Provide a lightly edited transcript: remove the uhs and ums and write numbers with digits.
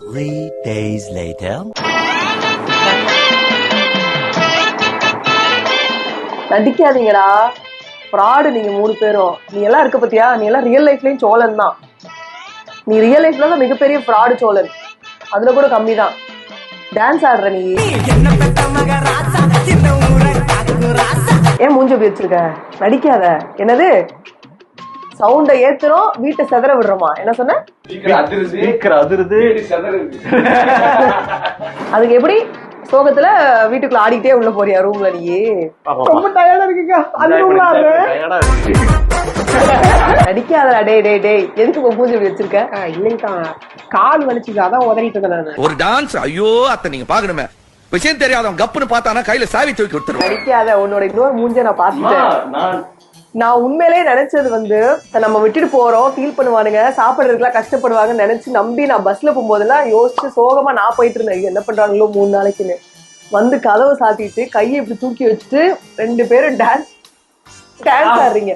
3 days later. நடிக்காதீங்கடா, fraud நீங்க 3 பேரும். நீ எல்லாம் இருக்க பத்தியா, நீ எல்லாம் ரியல் லைஃப்லயும் சோழன் தான். நீ ரியல் லைஃப்ல தான் மிகப்பெரிய ஃப்ராடு சோழன், அதுல கூட கம்மி தான். டான்ஸ் ஆடுற நீ ஏன் மூஞ்சி அப்படி வச்சிருக்க? நடிக்காத. என்னது சவுண்ட ஏத்துறோம், வீட்டை செதற விடுறோமா? என்ன சொன்ன? அதுக்கு எப்படி சோகத்துல வீட்டுக்குள்ள ஆடிக்கிட்டே உள்ள போறியா ரூம்ல? நீ ரொம்ப டயர்டா இருக்கீங்க. நடிக்காதடா. டேய் டேய் டேய், எதுக்கு மூஞ்சி அப்படி வச்சிருக்க? இல்லைங்கக்கா, கால் வலிச்சுது, அதான் உதறிட்டு இருந்தேன். ஒரு டான்ஸ். ஐயோ அத்தை, நீங்க பாக்கணுமே. விஷயம் தெரியாதவன் கப்புன்னு பார்த்தானா கையில சாவி தூக்கி கொடுத்துருவோம். நடிக்காத. உன்னோட இன்னொரு மூஞ்ச நான் பாத்துட்டேன். நான் உண்மையிலே நினைச்சது வந்து, நம்ம விட்டுட்டு போறோம், ஃபீல் பண்ணுவானுங்க, சாப்பிடுறதுக்குலாம் கஷ்டப்படுவாங்கன்னு நினைச்சு நம்பி நான் பஸ்ல போகும்போதெல்லாம் யோசிச்சு சோகமா நான் போயிட்டு இருந்தேன். என்ன பண்றாங்களோ 3 நாளைக்குன்னு. வந்து கதவை சாத்திட்டு கையை இப்படி தூக்கி வச்சுட்டு 2 பேரும் டான்ஸ் ஆடுறீங்க.